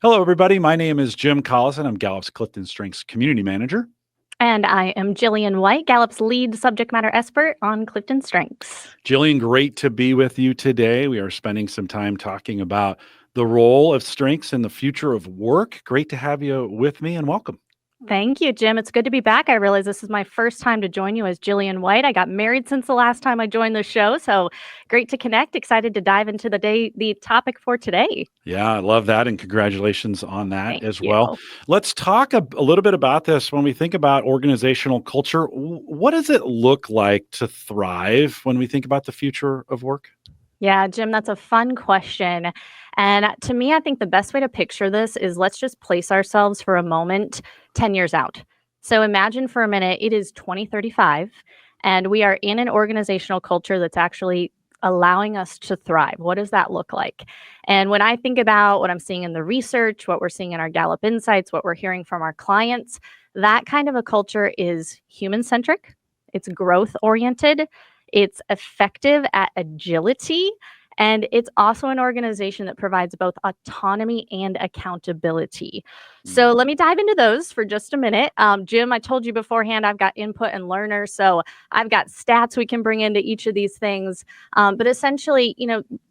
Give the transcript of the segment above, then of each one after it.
Hello, everybody. My name is Jim Collison. I'm Gallup's Clifton Strengths Community Manager. And I am Jillian White, Gallup's lead subject matter expert on Clifton Strengths. Jillian, great to be with you today. We are spending some time talking about the role of strengths in the future of work. Great to have you with me and welcome. Thank you, Jim. It's good to be back. I realize this is my first time to join you as Jillian White. I got married since the last time I joined the show, so great to connect. Excited to dive into the topic for today. Yeah, I love that. And congratulations on that Thank as you. well. Let's talk a little bit about this. When we think about organizational culture, what does it look like to thrive when we think about the future of work? Yeah, Jim, that's a fun question. And to me, I think the best way to picture this is let's just place ourselves for a moment 10 years out. So imagine for a minute it is 2035 and we are in an organizational culture that's actually allowing us to thrive. What does that look like? And when I think about what I'm seeing in the research, what we're seeing in our Gallup Insights, what we're hearing from our clients, that kind of a culture is human centric, it's growth oriented, it's effective at agility, and it's also an organization that provides both autonomy and accountability. So let me dive into those for just a minute. Jim, I told you beforehand, I've got input and learner. So I've got stats we can bring into each of these things. But essentially,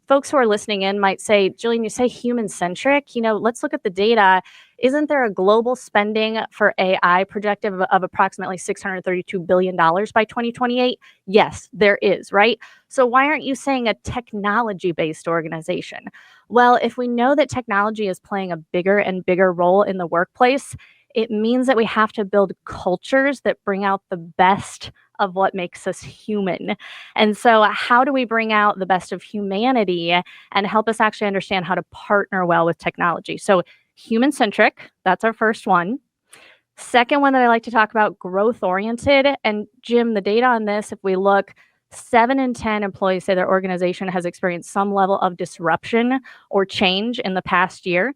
folks who are listening in might say, Jillian, you say human centric, let's look at the data. Isn't there a global spending for AI projected of approximately $632 billion by 2028? Yes, there is, right? So why aren't you saying a technology-based organization? Well, if we know that technology is playing a bigger and bigger role in the workplace, it means that we have to build cultures that bring out the best of what makes us human. And so, how do we bring out the best of humanity and help us actually understand how to partner well with technology? So, human centric, that's our first one. Second one that I like to talk about, growth oriented. And Jim, the data on this, if we look, 7 in 10 employees say their organization has experienced some level of disruption or change in the past year.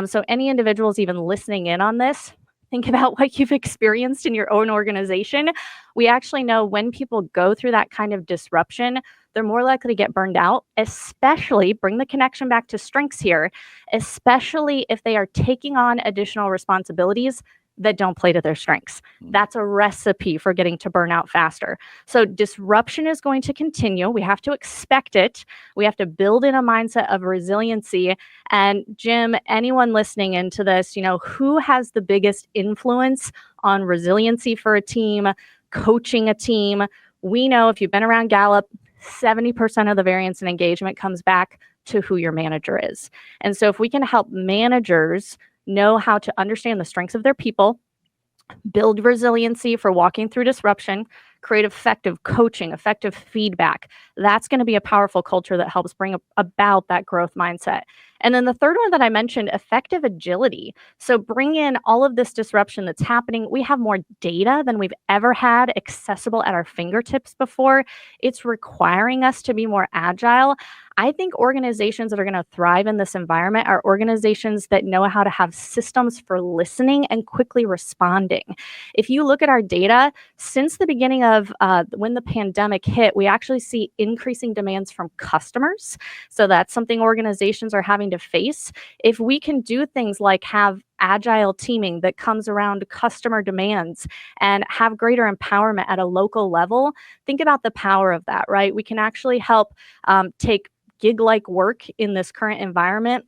So, any individuals even listening in on this, think about what you've experienced in your own organization. We actually know when people go through that kind of disruption, they're more likely to get burned out, especially bring the connection back to strengths here, especially if they are taking on additional responsibilities that don't play to their strengths. That's a recipe for getting to burnout faster. So disruption is going to continue. We have to expect it. We have to build in a mindset of resiliency. And Jim, anyone listening into this, who has the biggest influence on resiliency for a team, coaching a team? We know if you've been around Gallup, 70% of the variance in engagement comes back to who your manager is. And so if we can help managers know how to understand the strengths of their people, build resiliency for walking through disruption, create effective coaching, effective feedback, that's going to be a powerful culture that helps bring about that growth mindset. And then the third one that I mentioned, effective agility. So bring in all of this disruption that's happening. We have more data than we've ever had accessible at our fingertips before. It's requiring us to be more agile. I think organizations that are going to thrive in this environment are organizations that know how to have systems for listening and quickly responding. If you look at our data, since the beginning of when the pandemic hit, we actually see increasing demands from customers. So that's something organizations are having to face. If we can do things like have agile teaming that comes around customer demands and have greater empowerment at a local level, think about the power of that, right? We can actually help take gig-like work in this current environment.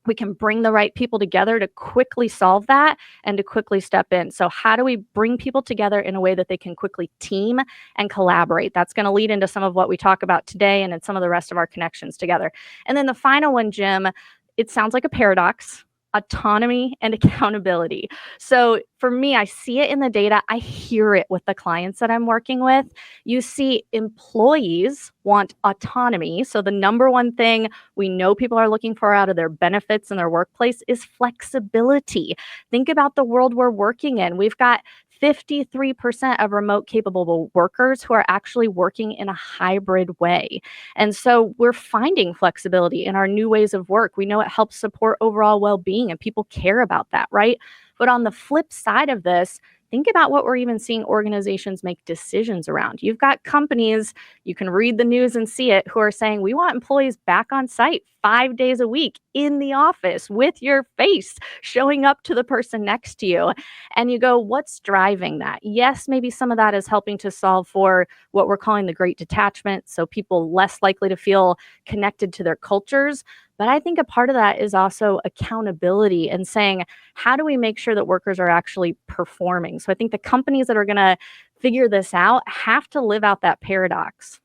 We can bring the right people together to quickly solve that and to quickly step in. So how do we bring people together in a way that they can quickly team and collaborate? That's going to lead into some of what we talk about today and in some of the rest of our connections together. And then the final one, Jim, it sounds like a paradox: autonomy and accountability. So for me, I see it in the data. I hear it with the clients that I'm working with. You see employees want autonomy. So the number one thing we know people are looking for out of their benefits in their workplace is flexibility. Think about the world we're working in. We've got 53% of remote capable workers who are actually working in a hybrid way. And so we're finding flexibility in our new ways of work. We know it helps support overall well-being and people care about that, right? But on the flip side of this, think about what we're even seeing organizations make decisions around. You've got companies, you can read the news and see it, who are saying, we want employees back on site 5 days a week in the office with your face showing up to the person next to you. And you go, what's driving that? Yes, maybe some of that is helping to solve for what we're calling the great detachment. So people less likely to feel connected to their cultures. But I think a part of that is also accountability and saying, how do we make sure that workers are actually performing? So I think the companies that are going to figure this out have to live out that paradox.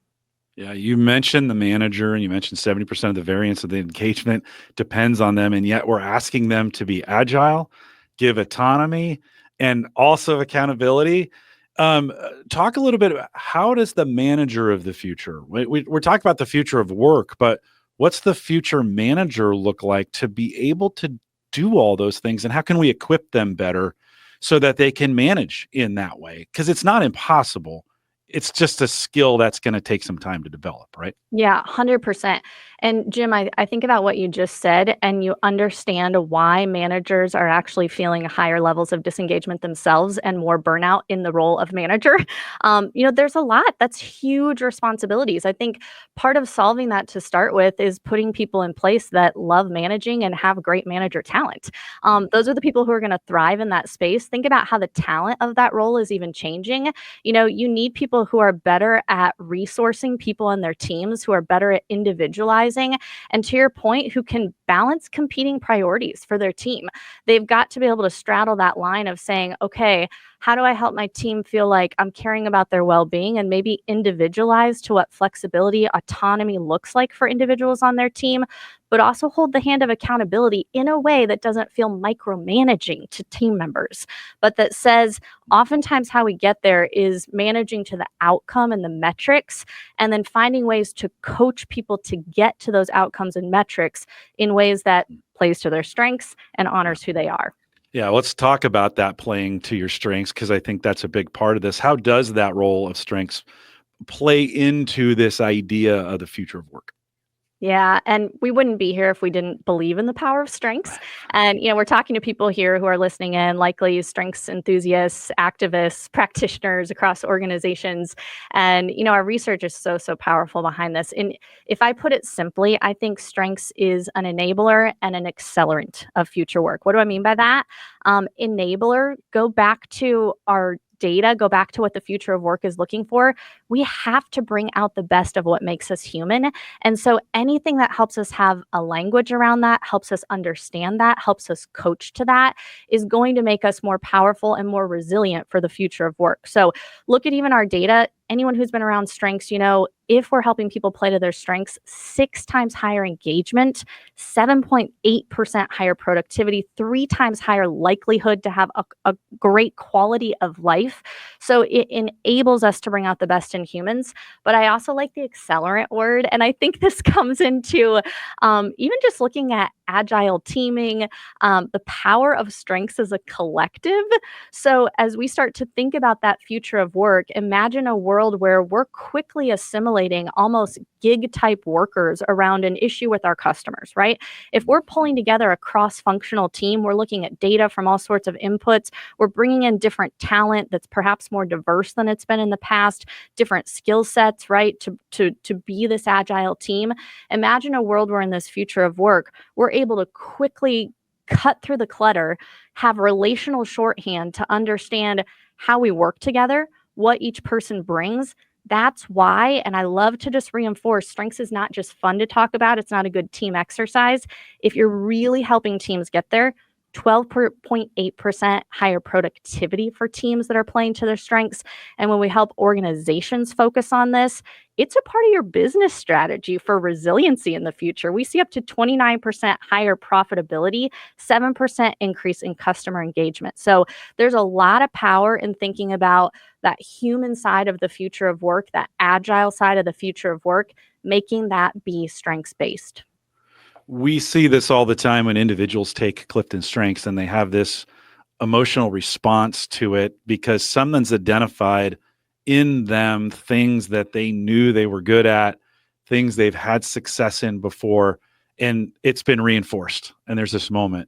Yeah, you mentioned the manager and you mentioned 70% of the variance of the engagement depends on them. And yet we're asking them to be agile, give autonomy, and also accountability. Talk a little bit about how does the manager of the future, we're talking about the future of work, but what's the future manager look like to be able to do all those things? And how can we equip them better so that they can manage in that way? Because it's not impossible. It's just a skill that's going to take some time to develop, right? Yeah, 100%. And Jim, I think about what you just said, and you understand why managers are actually feeling higher levels of disengagement themselves and more burnout in the role of manager. There's a lot that's huge responsibilities. I think part of solving that to start with is putting people in place that love managing and have great manager talent. Those are the people who are going to thrive in that space. Think about how the talent of that role is even changing. You need people who are better at resourcing people on their teams, who are better at individualizing, and to your point, who can balance competing priorities for their team. They've got to be able to straddle that line of saying, okay, how do I help my team feel like I'm caring about their well-being, and maybe individualize to what flexibility, autonomy looks like for individuals on their team, but also hold the hand of accountability in a way that doesn't feel micromanaging to team members, but that says oftentimes how we get there is managing to the outcome and the metrics, and then finding ways to coach people to get to those outcomes and metrics in ways that plays to their strengths and honors who they are. Yeah, let's talk about that playing to your strengths, because I think that's a big part of this. How does that role of strengths play into this idea of the future of work? Yeah, and we wouldn't be here if we didn't believe in the power of strengths. And we're talking to people here who are listening in, likely strengths enthusiasts, activists, practitioners across organizations. And our research is so powerful behind this. And if I put it simply, I think strengths is an enabler and an accelerant of future work. What do I mean by that? Enabler, go back to our data, go back to what the future of work is looking for. We have to bring out the best of what makes us human. And so anything that helps us have a language around that, helps us understand that, helps us coach to that, is going to make us more powerful and more resilient for the future of work. So look at even our data. Anyone who's been around strengths, if we're helping people play to their strengths, 6 times higher engagement, 7.8% higher productivity, 3 times higher likelihood to have a great quality of life. So it enables us to bring out the best in humans. But I also like the accelerant word. And I think this comes into even just looking at agile teaming, the power of strengths as a collective. So as we start to think about that future of work, imagine a world where we're quickly assimilating almost gig type workers around an issue with our customers, right? If we're pulling together a cross-functional team, we're looking at data from all sorts of inputs, we're bringing in different talent that's perhaps more diverse than it's been in the past, different skill sets, right? To be this agile team. Imagine a world where in this future of work, we're able to quickly cut through the clutter, have relational shorthand to understand how we work together, what each person brings. That's why, and I love to just reinforce, strengths is not just fun to talk about. It's not a good team exercise. If you're really helping teams get there, 12.8% higher productivity for teams that are playing to their strengths. And when we help organizations focus on this, it's a part of your business strategy for resiliency in the future. We see up to 29% higher profitability, 7% increase in customer engagement. So there's a lot of power in thinking about that human side of the future of work, that agile side of the future of work, making that be strengths-based. We see this all the time when individuals take Clifton Strengths and they have this emotional response to it because someone's identified in them things that they knew they were good at, things they've had success in before, and it's been reinforced. And there's this moment.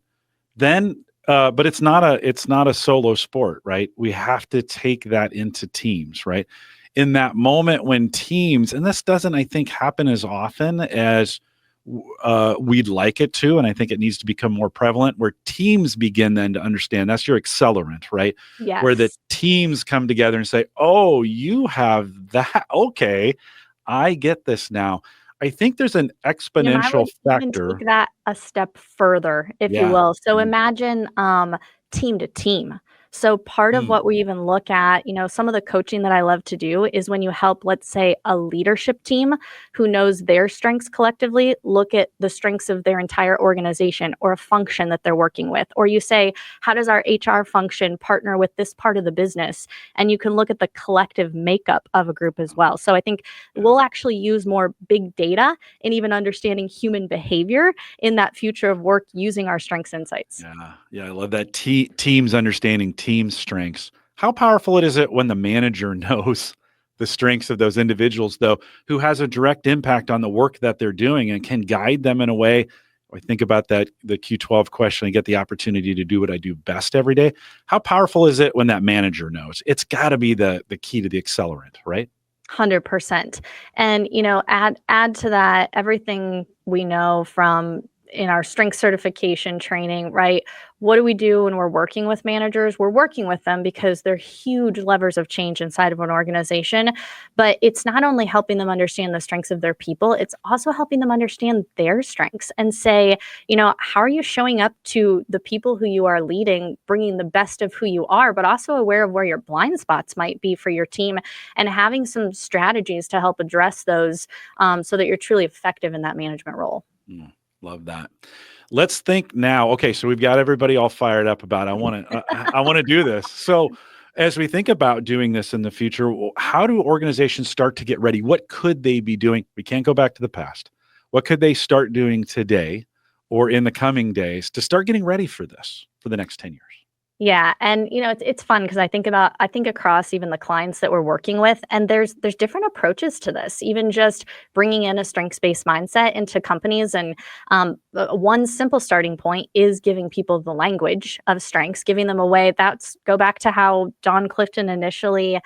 Then But it's not a solo sport, right? We have to take that into teams, right? In that moment when teams, and this doesn't, I think, happen as often as we'd like it to, and I think it needs to become more prevalent, where teams begin then to understand that's your accelerant, right? Where the Yes. teams come together and say, "Oh, you have that. Okay, I get this now." I think there's an And I exponential would even factor. take that a step further, if you Yeah. will. So Mhm. imagine, team to team. So part of Mm. what we even look at, some of the coaching that I love to do is when you help, let's say, a leadership team who knows their strengths collectively, look at the strengths of their entire organization or a function that they're working with. Or you say, how does our HR function partner with this part of the business? And you can look at the collective makeup of a group as well. So I think Yeah. we'll actually use more big data and even understanding human behavior in that future of work using our strengths insights. Yeah, yeah, I love that. Teams understanding team strengths. How powerful it is it when the manager knows the strengths of those individuals, though, who has a direct impact on the work that they're doing and can guide them in a way. I think about that the Q12 question. I get the opportunity to do what I do best every day. How powerful is it when that manager knows? It's got to be the key to the accelerant, right? 100%. And, add to that everything we know from in our strength certification training, right? What do we do when we're working with managers? We're working with them because they're huge levers of change inside of an organization. But it's not only helping them understand the strengths of their people, it's also helping them understand their strengths and say, how are you showing up to the people who you are leading, bringing the best of who you are, but also aware of where your blind spots might be for your team and having some strategies to help address those so that you're truly effective in that management role. Mm, love that. Let's think now. Okay, so we've got everybody all fired up about I want to do this. So as we think about doing this in the future, how do organizations start to get ready? What could they be doing? We can't go back to the past. What could they start doing today or in the coming days to start getting ready for this for the next 10 years? Yeah, and it's fun because I think across even the clients that we're working with, and there's different approaches to this. Even just bringing in a strengths based mindset into companies, and one simple starting point is giving people the language of strengths, giving them a way. That's go back to how Don Clifton initially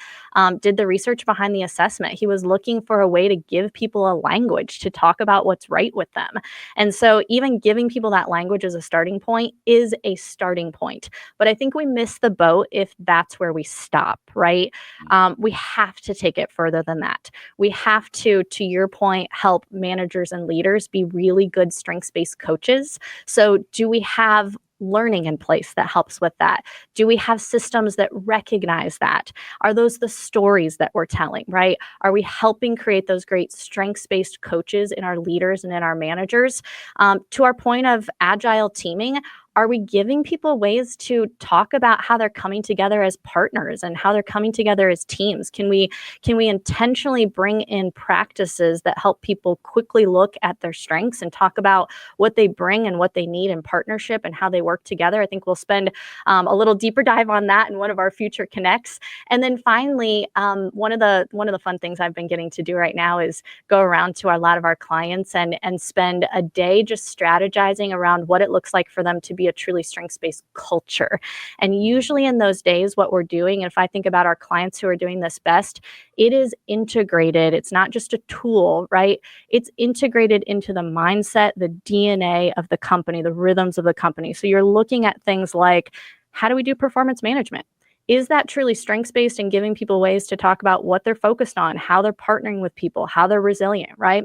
did the research behind the assessment. He was looking for a way to give people a language to talk about what's right with them, and so even giving people that language as a starting point is a starting point. But I think we miss the boat if that's where we stop, right? Mm. We have to take it further than that. We have to your point, help managers and leaders be really good strengths based coaches. So, do we have learning in place that helps with that? Do we have systems that recognize that? Are those the stories that we're telling, right? Are we helping create those great strengths based coaches in our leaders and in our managers? To our point of agile teaming, are we giving people ways to talk about how they're coming together as partners and how they're coming together as teams? Can we intentionally bring in practices that help people quickly look at their strengths and talk about what they bring and what they need in partnership and how they work together? I think we'll spend a little deeper dive on that in one of our future connects. And then finally, one of the fun things I've been getting to do right now is go around to a lot of our clients and spend a day just strategizing around what it looks like for them to be a truly strengths-based culture. And usually in those days, what we're doing, if I think about our clients who are doing this best, it is integrated. It's not just a tool, right? It's integrated into the mindset, the DNA of the company, the rhythms of the company. So you're looking at things like, how do we do performance management? Is that truly strengths based and giving people ways to talk about what they're focused on, how they're partnering with people, how they're resilient, right?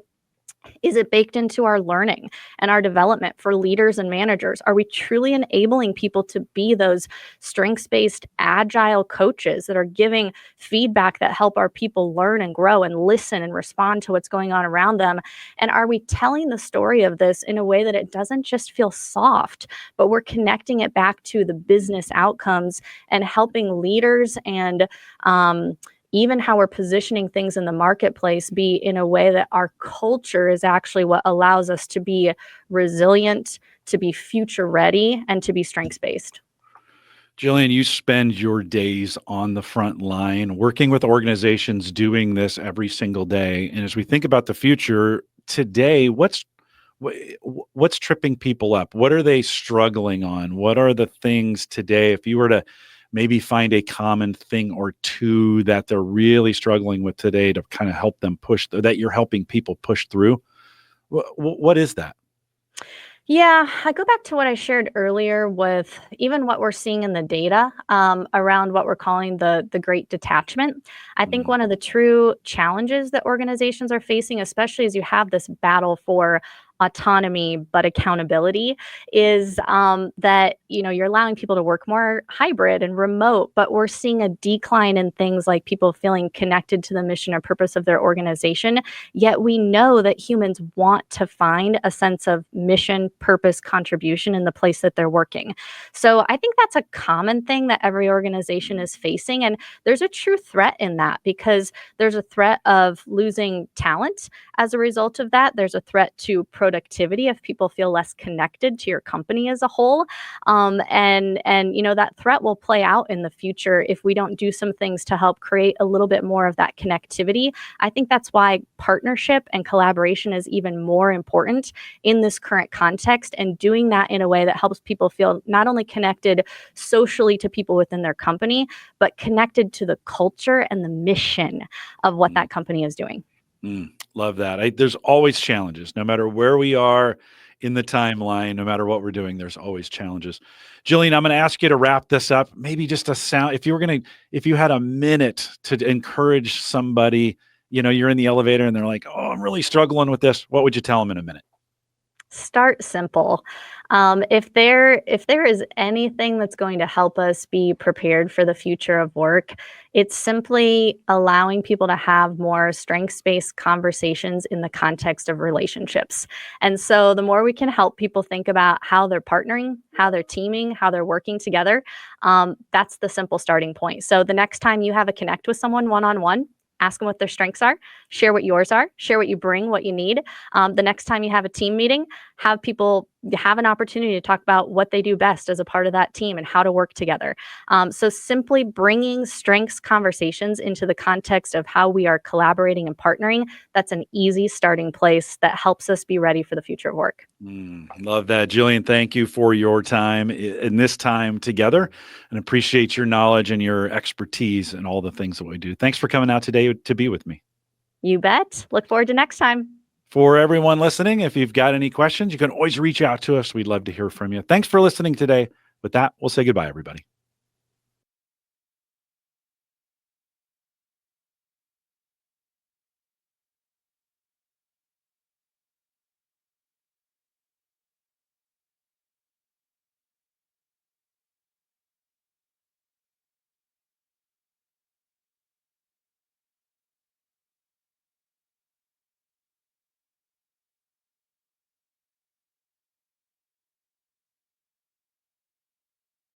Is it baked into our learning and our development for leaders and managers? Are we truly enabling people to be those strengths-based agile coaches that are giving feedback that help our people learn and grow and listen and respond to what's going on around them? And are we telling the story of this in a way that it doesn't just feel soft, but we're connecting it back to the business outcomes and helping leaders and even how we're positioning things in the marketplace be in a way that our culture is actually what allows us to be resilient, to be future ready, and to be strengths based. Jillian, you spend your days on the front line working with organizations doing this every single day. And as we think about the future today, What's tripping people up? What are they struggling on? What are the things today, if you were to maybe find a common thing or two that they're really struggling with today to kind of help them that you're helping people push through? What is that? Yeah, I go back to what I shared earlier with even what we're seeing in the data around what we're calling the great detachment. I think Mm, one of the true challenges that organizations are facing, especially as you have this battle for autonomy but accountability, is that you're allowing people to work more hybrid and remote, but we're seeing a decline in things like people feeling connected to the mission or purpose of their organization. Yet we know that humans want to find a sense of mission, purpose, contribution in the place that they're working. So I think that's a common thing that every organization is facing. And there's a true threat in that because there's a threat of losing talent as a result of that. There's a threat to productivity if people feel less connected to your company as a whole. And that threat will play out in the future if we don't do some things to help create a little bit more of that connectivity. I think that's why partnership and collaboration is even more important in this current context, and doing that in a way that helps people feel not only connected socially to people within their company, but connected to the culture and the mission of what mm, that company is doing. love that. There's always challenges, no matter where we are in the timeline, no matter what we're doing, there's always challenges. Jillian, I'm going to ask you to wrap this up. Maybe just a sound. If you had a minute to encourage somebody, you're in the elevator and they're like, "Oh, I'm really struggling with this." What would you tell them in a minute? Start simple. If there is anything that's going to help us be prepared for the future of work, it's simply allowing people to have more strengths-based conversations in the context of relationships. And so the more we can help people think about how they're partnering, how they're teaming, how they're working together, that's the simple starting point. So the next time you have a connect with someone one-on-one, ask them what their strengths are, share what yours are, share what you bring, what you need. The next time you have a team meeting, have people have an opportunity to talk about what they do best as a part of that team and how to work together. So simply bringing strengths conversations into the context of how we are collaborating and partnering, that's an easy starting place that helps us be ready for the future of work. Love that. Jillian, thank you for your time in this time together, and appreciate your knowledge and your expertise and all the things that we do. Thanks for coming out today to be with me. You bet. Look forward to next time. For everyone listening, if you've got any questions, you can always reach out to us. We'd love to hear from you. Thanks for listening today. With that, we'll say goodbye, everybody.